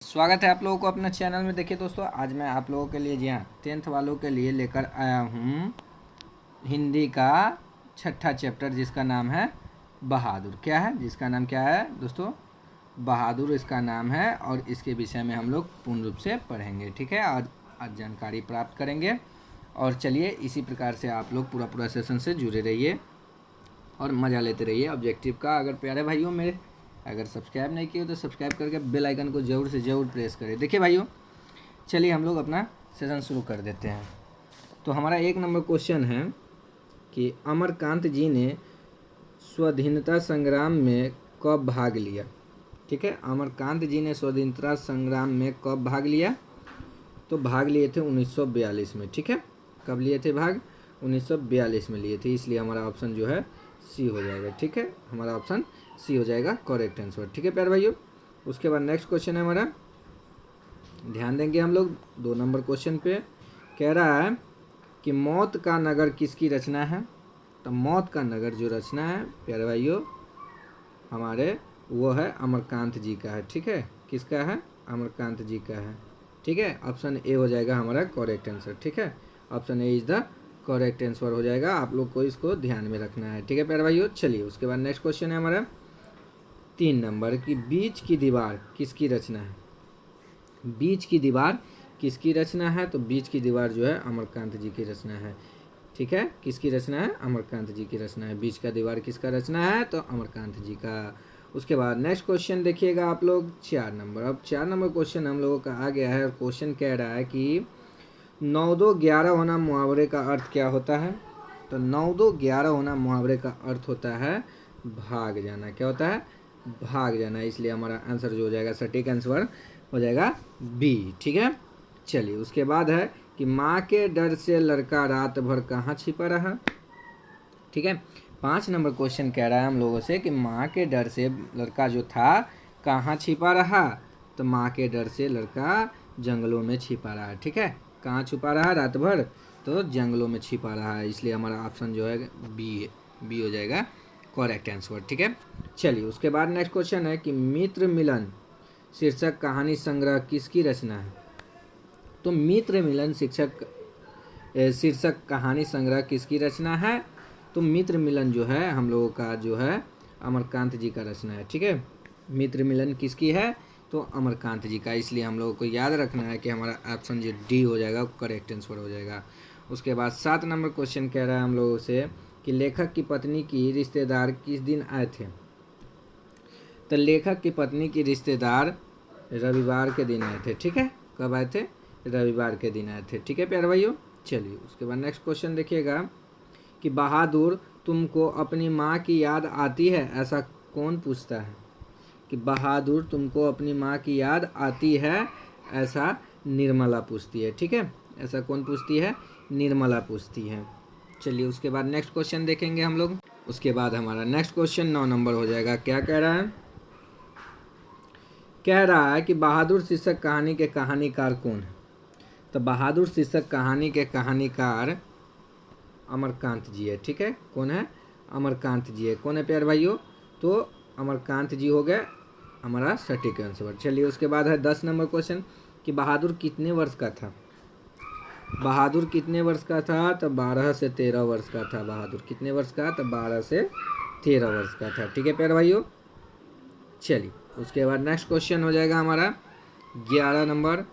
स्वागत है आप लोगों को अपने चैनल में। देखिए दोस्तों, आज मैं आप लोगों के लिए जी हाँ 10th वालों के लिए लेकर आया हूँ हिंदी का छठा चैप्टर, जिसका नाम है बहादुर। क्या है? जिसका नाम क्या है दोस्तों? बहादुर इसका नाम है, और इसके विषय में हम लोग पूर्ण रूप से पढ़ेंगे। ठीक है, आज जानकारी प्राप्त करेंगे। और चलिए, इसी प्रकार से आप लोग पूरा सेशन से जुड़े रहिए और मज़ा लेते रहिए ऑब्जेक्टिव का। अगर प्यारे भाइयों मेरे अगर सब्सक्राइब नहीं किए तो सब्सक्राइब करके बेल आइकन को ज़रूर से ज़रूर प्रेस करें। देखिए भाइयों, चलिए हम लोग अपना सेशन शुरू कर देते हैं। तो हमारा 1 नंबर क्वेश्चन है कि अमरकांत जी ने स्वाधीनता संग्राम में कब भाग लिया। ठीक है, अमरकांत जी ने स्वाधीनता संग्राम में कब भाग लिया? तो भाग लिए थे 1942 में। ठीक है, कब लिए थे भाग? 1942 में लिए थे, इसलिए हमारा ऑप्शन जो है सी हो जाएगा। ठीक है, हमारा ऑप्शन सी हो जाएगा करेक्ट आंसर। ठीक है प्यारे भाइयों, उसके बाद नेक्स्ट क्वेश्चन है हमारा, ध्यान देंगे हम लोग 2 नंबर क्वेश्चन पे। कह रहा है कि मौत का नगर किसकी रचना है? तो मौत का नगर जो रचना है प्यारे भाइयों हमारे, वो है अमरकांत जी का है। ठीक है, किसका है? अमरकांत जी का है। ठीक है, ऑप्शन ए हो जाएगा हमारा करेक्ट आंसर। ठीक है, option A is the correct answer हो जाएगा। आप लोग को इसको ध्यान में रखना है। ठीक है प्यारे भाइयों, चलिए उसके बाद नेक्स्ट क्वेश्चन है हमारा 3 नंबर की, बीच की दीवार किसकी रचना है? बीच की दीवार किसकी रचना है? तो बीच की दीवार जो है अमरकांत जी की रचना है। ठीक है, किसकी रचना है? अमरकांत जी की रचना है। बीच का दीवार किसका रचना है? तो अमरकांत जी का। उसके बाद नेक्स्ट क्वेश्चन देखिएगा आप लोग 4 नंबर। अब 4 नंबर क्वेश्चन हम लोगों का आ गया है, और क्वेश्चन कह रहा है कि 9 2 11 होना मुहावरे का अर्थ क्या होता है? तो 9 2 11 होना मुहावरे का अर्थ होता है भाग जाना। क्या होता है? भाग जाना। इसलिए हमारा आंसर जो हो जाएगा, सटीक आंसर हो जाएगा बी। ठीक है, चलिए उसके बाद है कि माँ के डर से लड़का रात भर कहाँ छिपा रहा। ठीक है, 5 नंबर क्वेश्चन कह रहा है हम लोगों से कि माँ के डर से लड़का जो था कहाँ छिपा रहा। तो माँ के डर से लड़का जंगलों में छिपा रहा। ठीक है, कहाँ छुपा रहा रात भर? तो जंगलों में छिपा रहा है। इसलिए हमारा ऑप्शन जो है बी हो जाएगा करेक्ट आंसर। ठीक है, चलिए उसके बाद नेक्स्ट क्वेश्चन है कि मित्र मिलन शीर्षक कहानी संग्रह किसकी रचना है? तो मित्र मिलन शीर्षक कहानी संग्रह किसकी रचना है? तो मित्र मिलन जो है हम लोगों का जो है अमरकांत जी का रचना है। ठीक है, मित्र मिलन किसकी है? तो अमरकांत जी का। इसलिए हम लोगों को याद रखना है कि हमारा ऑप्शन जो डी हो जाएगा करेक्ट आंसर हो जाएगा। उसके बाद 7 नंबर क्वेश्चन कह रहा है हम लोगों से कि लेखक की पत्नी की रिश्तेदार किस दिन आए थे? तो लेखक की पत्नी की रिश्तेदार रविवार के दिन आए थे। ठीक है, कब आए थे? रविवार के दिन आए थे। ठीक है प्यारे भाइयों, चलिए उसके बाद नेक्स्ट क्वेश्चन देखिएगा कि बहादुर तुमको अपनी माँ की याद आती है, ऐसा कौन पूछता है? कि बहादुर तुमको अपनी माँ की याद आती है, ऐसा निर्मला पूछती है। ठीक है, ऐसा कौन पूछती है? निर्मला पूछती है। चलिए उसके बाद नेक्स्ट क्वेश्चन देखेंगे हम लोग। उसके बाद हमारा नेक्स्ट क्वेश्चन 9 नंबर हो जाएगा। क्या कह रहा है? कह रहा है कि बहादुर शीर्षक कहानी के कहानीकार कौन है? तो बहादुर शीर्षक कहानी के कहानीकार अमरकांत जी है। ठीक है, कौन है? अमरकांत जी है। कौन है प्यारे भाइयों? तो अमरकांत जी हो गए हमारा सटीक आंसर। चलिए उसके बाद है 10 नंबर क्वेश्चन कि बहादुर कितने वर्ष का था? बहादुर कितने वर्ष का था? तो 12 से 13 वर्ष का था। बहादुर कितने वर्ष का? तो 12 से 13 वर्ष का था। ठीक है प्यारे भाइयों, चलिए उसके बाद नेक्स्ट क्वेश्चन हो जाएगा हमारा 11 नंबर,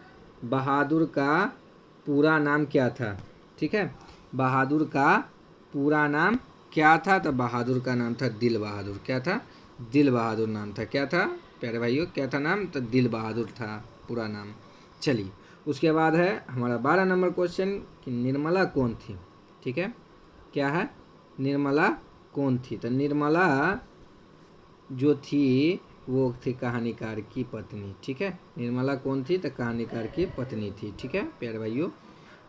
बहादुर का पूरा नाम क्या था? ठीक है, बहादुर का पूरा नाम क्या था? तो बहादुर का नाम था दिल बहादुर। क्या था? दिल बहादुर नाम था। क्या था प्यारे भाइयों? क्या था नाम? तो दिल बहादुर था पूरा नाम। चलिए उसके बाद है हमारा 12 नंबर क्वेश्चन कि निर्मला कौन थी? ठीक है, क्या है? निर्मला कौन थी? तो निर्मला जो थी वो थी कहानीकार की पत्नी। ठीक है, निर्मला कौन थी? तो कहानीकार की पत्नी थी। ठीक है प्यारे भाइयों,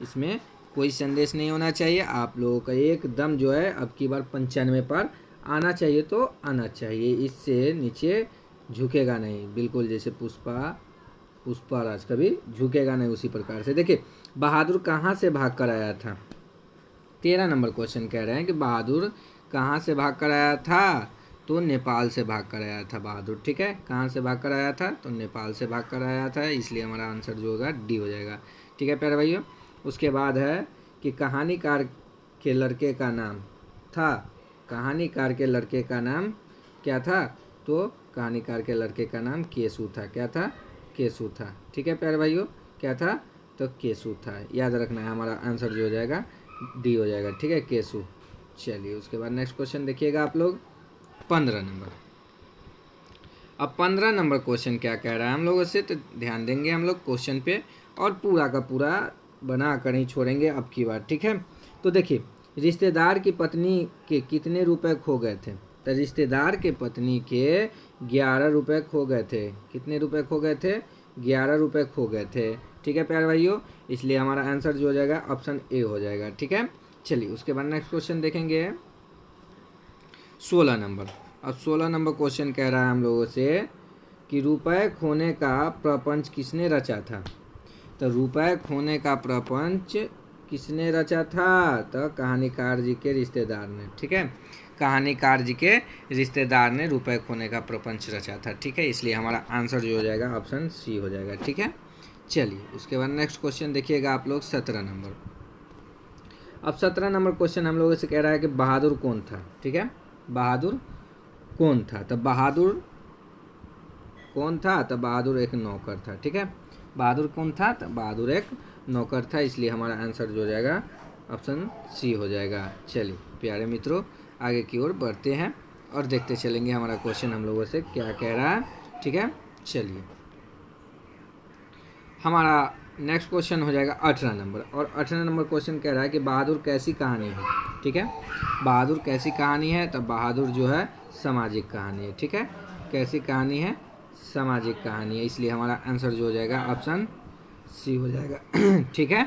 इसमें कोई संदेश नहीं होना चाहिए। आप लोगों का एकदम जो है अब की बार 95 पर आना चाहिए, तो आना चाहिए। इससे नीचे झुकेगा नहीं, बिल्कुल जैसे पुष्पा राज कभी झुकेगा नहीं, उसी प्रकार से। देखिए बहादुर कहाँ से भाग कर आया था? 13 नंबर क्वेश्चन कह रहे हैं कि बहादुर कहाँ से भाग कर आया था? तो नेपाल से भाग कर आया था बहादुर। ठीक है, कहाँ से भाग कर आया था? तो नेपाल से भाग कर आया था, इसलिए हमारा आंसर जो होगा डी हो जाएगा। ठीक है प्यारे भाइयों, उसके बाद है कि कहानीकार के लड़के का नाम था, कहानीकार के लड़के का नाम क्या था? तो कहानीकार के लड़के का नाम केसु था। क्या था? केसु था। ठीक है प्यारे भाइयों, क्या था? तो केसु था। याद रखना है, हमारा आंसर जो हो जाएगा डी हो जाएगा। ठीक है, केसु। चलिए उसके बाद नेक्स्ट क्वेश्चन देखिएगा आप लोग, 15 नंबर। अब 15 नंबर क्वेश्चन क्या कह रहा है हम लोगों से, तो ध्यान देंगे हम लोग क्वेश्चन पे और पूरा का पूरा बना कर ही छोड़ेंगे अब की बार। ठीक है, तो देखिए, रिश्तेदार की पत्नी के कितने रुपए खो गए थे? तो रिश्तेदार के पत्नी के 11 रुपये खो गए थे। कितने रुपए खो गए थे? 11 रुपये खो गए थे। ठीक है प्यारे भाइयों, इसलिए हमारा आंसर जो हो जाएगा ऑप्शन ए हो जाएगा। ठीक है, चलिए उसके बाद नेक्स्ट क्वेश्चन देखेंगे 16 नंबर। अब 16 नंबर क्वेश्चन कह रहा है हम लोगों से कि रुपए खोने का प्रपंच किसने रचा था? तो रुपए खोने का प्रपंच किसने रचा था? तो कहानीकार जी के रिश्तेदार ने। ठीक है, कहानीकार जी के रिश्तेदार ने रुपए खोने का प्रपंच रचा था। ठीक है, इसलिए हमारा आंसर जो हो जाएगा ऑप्शन सी हो जाएगा। ठीक है, चलिए उसके बाद नेक्स्ट क्वेश्चन देखिएगा आप लोग 17 नंबर। अब 17 नंबर क्वेश्चन हम लोगों से कह रहा है कि बहादुर कौन था? ठीक है, बहादुर कौन था? तो बहादुर कौन था? तो बहादुर एक नौकर था। ठीक है, बहादुर कौन था? तो बहादुर एक नौकर था, इसलिए हमारा आंसर जो हो जाएगा ऑप्शन सी हो जाएगा। चलिए प्यारे मित्रों, आगे की ओर बढ़ते हैं और देखते चलेंगे हमारा क्वेश्चन हम लोगों से क्या कह रहा है। ठीक है, चलिए हमारा नेक्स्ट क्वेश्चन हो जाएगा 18 नंबर। और 18 नंबर क्वेश्चन कह रहा है कि बहादुर कैसी कहानी है? ठीक है, बहादुर कैसी कहानी है? तो बहादुर जो है सामाजिक कहानी है। ठीक है, कैसी कहानी है? सामाजिक कहानी है, इसलिए हमारा आंसर जो हो जाएगा ऑप्शन सी हो जाएगा। ठीक है,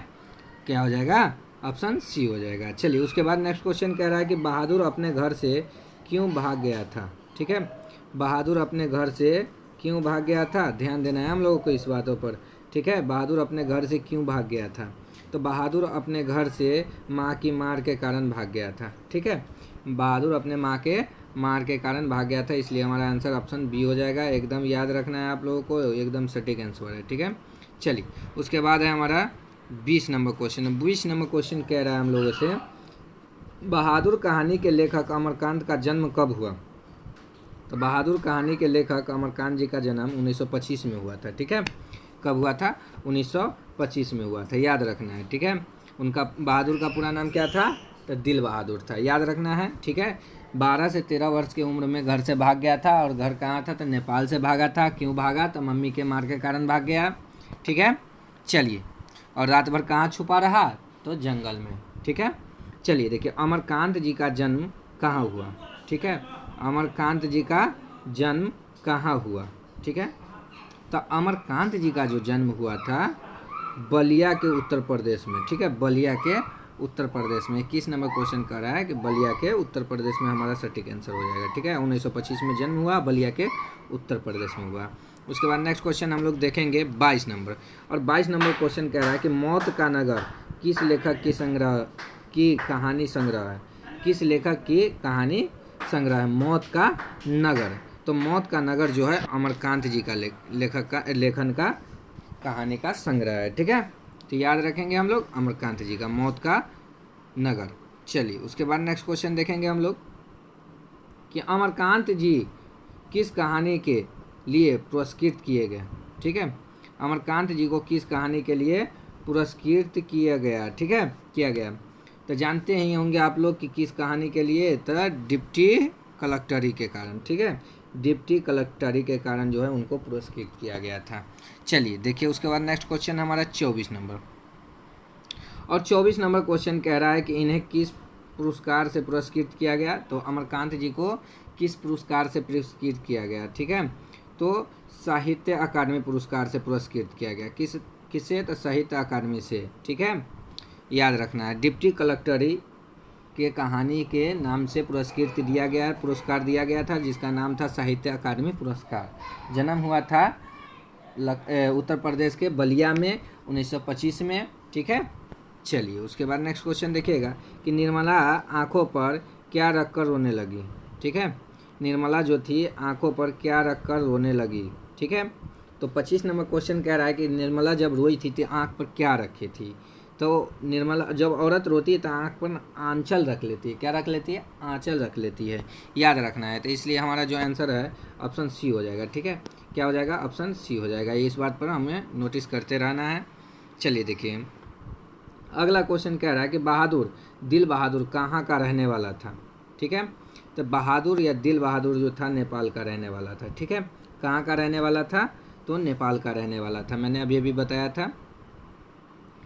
क्या हो जाएगा? ऑप्शन सी हो जाएगा। चलिए उसके बाद नेक्स्ट क्वेश्चन कह रहा है कि बहादुर अपने घर से क्यों भाग गया था? ठीक है, बहादुर अपने घर से क्यों भाग गया था? ध्यान देना है हम लोगों को इस बातों पर। ठीक है, बहादुर अपने घर से क्यों भाग गया था? तो बहादुर अपने घर से माँ की मार के कारण भाग गया था। ठीक है, बहादुर अपने माँ के मार के कारण भाग गया था, इसलिए हमारा आंसर ऑप्शन बी हो जाएगा। एकदम याद रखना है आप लोगों को, एकदम सटीक आंसर है। ठीक है, चलिए उसके बाद है हमारा 20 नंबर क्वेश्चन। 20 नंबर क्वेश्चन कह रहा है हम लोगों से, बहादुर कहानी के लेखक अमरकांत का जन्म कब हुआ? तो बहादुर कहानी के लेखक अमरकांत जी का जन्म 1925 में हुआ था। ठीक है, कब हुआ था? 1925 में हुआ था, याद रखना है। ठीक है, उनका बहादुर का पूरा नाम क्या था? तो दिल बहादुर था, याद रखना है। ठीक है, 12 से 13 वर्ष की उम्र में घर से भाग गया था, और घर कहाँ था? तो नेपाल से भागा था। क्यों भागा? तो मम्मी के मार के कारण भाग गया। ठीक है, चलिए, और रात भर कहाँ छुपा रहा? तो जंगल में। ठीक है, चलिए देखिए, अमरकांत जी का जन्म कहाँ हुआ? ठीक है, अमरकांत जी का जन्म कहाँ हुआ? ठीक है, तो अमरकांत जी का जो जन्म हुआ था बलिया के उत्तर प्रदेश में। ठीक है, बलिया के उत्तर प्रदेश में। 21 नंबर क्वेश्चन कर रहा है कि बलिया के उत्तर प्रदेश में हमारा सटीक आंसर हो जाएगा। ठीक है, 1925 में जन्म हुआ, बलिया के उत्तर प्रदेश में हुआ। उसके बाद नेक्स्ट क्वेश्चन हम लोग देखेंगे 22 नंबर। और 22 नंबर क्वेश्चन कह रहा है कि मौत का नगर किस लेखक की कहानी संग्रह है? किस लेखक की कहानी संग्रह है मौत का नगर? तो मौत का नगर जो है अमरकांत जी का लेखक का लेखन का कहानी का संग्रह है। ठीक है, तो याद रखेंगे हम लोग अमरकांत जी का मौत का नगर। चलिए उसके बाद नेक्स्ट क्वेश्चन देखेंगे हम लोग कि अमरकांत जी किस कहानी के लिए पुरस्कृत किए गए? ठीक है, अमरकांत जी को किस कहानी के लिए पुरस्कृत किया गया? ठीक है, किया गया, तो जानते ही होंगे आप लोग कि किस कहानी के लिए? तो डिप्टी कलेक्टरी के कारण। ठीक है, डिप्टी कलेक्टरी के कारण जो है उनको पुरस्कृत किया गया था। चलिए देखिए उसके बाद नेक्स्ट क्वेश्चन हमारा 24 नंबर। और 24 नंबर क्वेश्चन कह रहा है कि इन्हें किस पुरस्कार से पुरस्कृत किया गया? तो अमरकांत जी को किस पुरस्कार से पुरस्कृत किया गया? ठीक है, तो साहित्य अकादमी पुरस्कार से पुरस्कृत किया गया। किससे? तो साहित्य अकादमी से। ठीक है, याद रखना है। डिप्टी कलेक्टरी के कहानी के नाम से पुरस्कृत दिया गया, पुरस्कार दिया गया था, जिसका नाम था साहित्य अकादमी पुरस्कार। जन्म हुआ था उत्तर प्रदेश के बलिया में 1925 में। ठीक है, चलिए उसके बाद नेक्स्ट क्वेश्चन देखिएगा कि निर्मला आंखों पर क्या रखकर रोने लगी? ठीक है, निर्मला जो थी आंखों पर क्या रखकर रोने लगी। ठीक है, तो 25 नंबर क्वेश्चन कह रहा है कि निर्मला जब रोई थी तो आंख पर क्या रखी थी। तो निर्मला जब औरत रोती है तो आंख पर आंचल रख लेती है। क्या रख लेती है? आंचल रख लेती है, याद रखना है। तो इसलिए हमारा जो आंसर है ऑप्शन सी हो जाएगा। ठीक है, क्या हो जाएगा? ऑप्शन सी हो जाएगा। इस बात पर हमें नोटिस करते रहना है। चलिए देखिए, अगला क्वेश्चन कह रहा है कि बहादुर, दिल बहादुर कहाँ का रहने वाला था। ठीक है, तो बहादुर या दिल बहादुर जो था नेपाल का रहने वाला था। ठीक है, कहाँ का रहने वाला था? तो नेपाल का रहने वाला था, मैंने अभी अभी बताया था।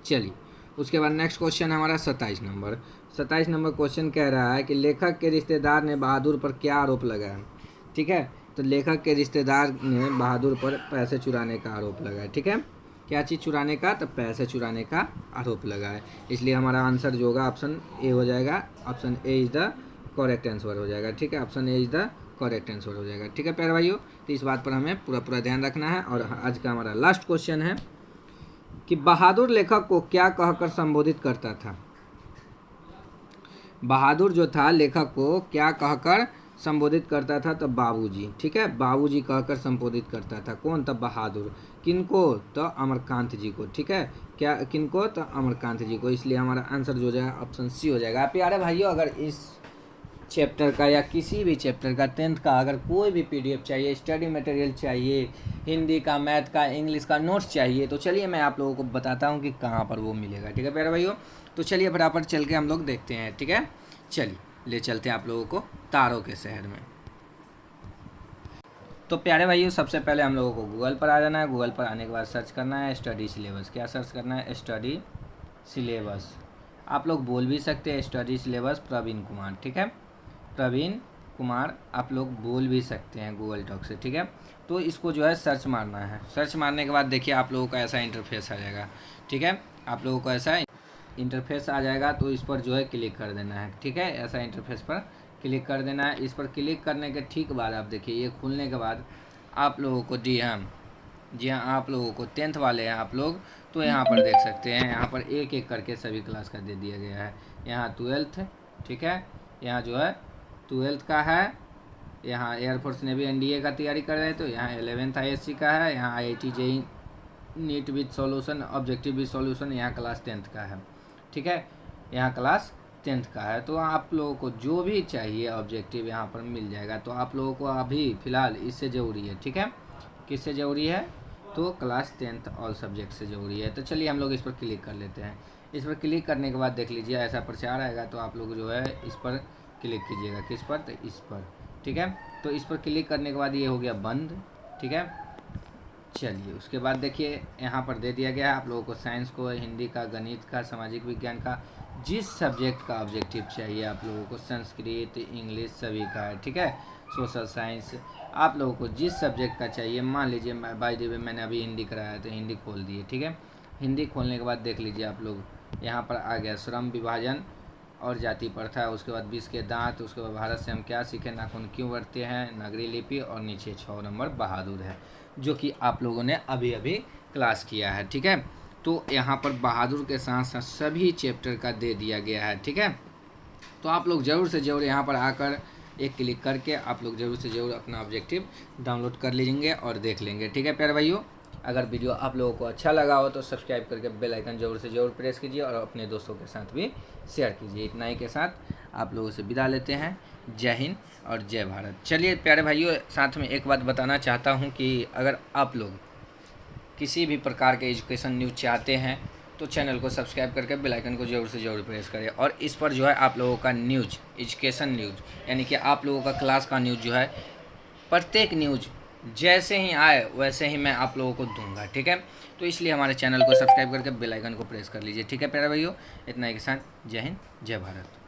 चलिए, उसके बाद नेक्स्ट क्वेश्चन हमारा 27 नंबर। 27 नंबर क्वेश्चन कह रहा है कि लेखक के रिश्तेदार ने बहादुर पर क्या आरोप लगाया। ठीक है, तो लेखक के रिश्तेदार ने बहादुर पर पैसे चुराने का आरोप लगाया। ठीक है, क्या चीज़ चुराने का? तो पैसे चुराने का आरोप लगाया। इसलिए हमारा आंसर जो होगा ऑप्शन ए हो जाएगा। Option A is the correct answer हो जाएगा। ठीक है, option A is the correct answer हो जाएगा। ठीक है प्यारे भाइयों, तो इस बात पर हमें पूरा ध्यान रखना है। और आज का हमारा लास्ट क्वेश्चन है कि बहादुर लेखक को क्या कहकर संबोधित करता था। बहादुर जो था लेखक को क्या कहकर संबोधित करता था? तो बाबूजी। ठीक है, बाबूजी कहकर संबोधित करता था। कौन? तो बहादुर। किनको? तो अमरकांत जी को। ठीक है, क्या किनको? तो अमरकांत जी को। इसलिए हमारा आंसर जो हो जाएगा ऑप्शन सी हो जाएगा। प्यारे भाइयों, अगर इस चैप्टर का या किसी भी चैप्टर का 10th का अगर कोई भी PDF चाहिए, स्टडी मटेरियल चाहिए, हिंदी का, मैथ का, इंग्लिश का नोट्स चाहिए, तो चलिए मैं आप लोगों को बताता हूँ कि कहाँ पर वो मिलेगा। ठीक है प्यारे भाइयों, तो चलिए फटाफट चल के हम लोग देखते हैं। ठीक है, चलिए ले चलते हैं आप लोगों को तारों के शहर में। तो प्यारे भाइयों, सबसे पहले हम लोगों को गूगल पर आ जाना है। गूगल पर आने के बाद सर्च करना है स्टडी सिलेबस। क्या सर्च करना है? Study syllabus. आप लोग बोल भी सकते हैं स्टडी सिलेबस प्रवीण कुमार। ठीक है, प्रवीण कुमार आप लोग बोल भी सकते हैं गूगल टॉक से। ठीक है, तो इसको जो है सर्च मारना है। सर्च मारने के बाद देखिए आप लोगों का ऐसा इंटरफेस आ जाएगा। ठीक है, आप लोगों को ऐसा इंटरफेस आ जाएगा, तो इस पर जो है क्लिक कर देना है। ठीक है, ऐसा इंटरफेस पर क्लिक कर देना है। इस पर क्लिक करने के ठीक बाद आप देखिए ये खुलने के बाद आप लोगों को जी हाँ आप लोगों को 10th वाले हैं आप लोग, तो यहाँ पर देख सकते हैं, यहाँ पर एक एक करके सभी क्लास का दे दिया गया है। यहाँ 12th, ठीक है, यहाँ जो है 12th का है। यहाँ एयरफोर्स नेवी NDA का तैयारी कर रहे हैं, तो यहाँ 11th ISC का है। यहाँ IIT JEE NEET with solution, objective with solution, यहाँ क्लास 10th का है। ठीक है, यहाँ क्लास 10th का है। तो आप लोगों को जो भी चाहिए ऑब्जेक्टिव यहाँ पर मिल जाएगा। तो आप लोगों को अभी फ़िलहाल इससे ज़रूरी है। ठीक है, किससे ज़रूरी है? तो क्लास 10th ऑल सब्जेक्ट से ज़रूरी है। तो चलिए हम लोग इस पर क्लिक कर लेते हैं। इस पर क्लिक करने के बाद देख लीजिए ऐसा प्रचार आएगा, तो आप लोग जो है इस पर क्लिक कीजिएगा। किस पर? तो इस पर। ठीक है, तो इस पर क्लिक करने के बाद ये हो गया बंद। ठीक है, चलिए उसके बाद देखिए यहाँ पर दे दिया गया है आप लोगों को साइंस को, हिंदी का, गणित का, सामाजिक विज्ञान का, जिस सब्जेक्ट का ऑब्जेक्टिव चाहिए आप लोगों को, संस्कृत, इंग्लिश सभी का है। ठीक है, सोशल साइंस, आप लोगों को जिस सब्जेक्ट का चाहिए। मान लीजिए बाय द वे मैंने अभी हिंदी कराया है तो हिंदी खोल दिए। ठीक है, हिंदी खोलने के बाद देख लीजिए आप लोग यहाँ पर आ गया श्रम विभाजन और जाति प्रथा, उसके बाद 20 के दांत, उसके बाद भारत से हम क्या सीखें, नाखून क्यों बढ़ते हैं, नगरीय लिपि, और नीचे 6 नंबर बहादुर है, जो कि आप लोगों ने अभी अभी क्लास किया है। ठीक है, तो यहाँ पर बहादुर के साथ साथ सभी चैप्टर का दे दिया गया है। ठीक है, तो आप लोग ज़रूर से ज़रूर यहाँ पर आकर एक क्लिक करके आप लोग ज़रूर से ज़रूर अपना ऑब्जेक्टिव डाउनलोड कर लीजिए और देख लेंगे। ठीक है प्यारे भाइयों, अगर वीडियो आप लोगों को अच्छा लगा हो तो सब्सक्राइब करके बेल आइकन ज़रूर से ज़रूर प्रेस कीजिए और अपने दोस्तों के साथ भी शेयर कीजिए। इतना ही के साथ आप लोगों से विदा लेते हैं। जय हिंद और जय भारत। चलिए प्यारे भाइयों, साथ में एक बात बताना चाहता हूँ कि अगर आप लोग किसी भी प्रकार के एजुकेशन न्यूज़ चाहते हैं तो चैनल को सब्सक्राइब करके बेल आइकन को ज़रूर से ज़रूर प्रेस करें। और इस पर जो है आप लोगों का न्यूज़, एजुकेशन न्यूज़, यानी कि आप लोगों का क्लास का न्यूज़ जो है, प्रत्येक न्यूज़ जैसे ही आए वैसे ही मैं आप लोगों को दूंगा। ठीक है, तो इसलिए हमारे चैनल को सब्सक्राइब करके बेल आइकन को प्रेस कर लीजिए। ठीक है प्यारे भाइयों, इतना ही के साथ जय हिंद जय भारत।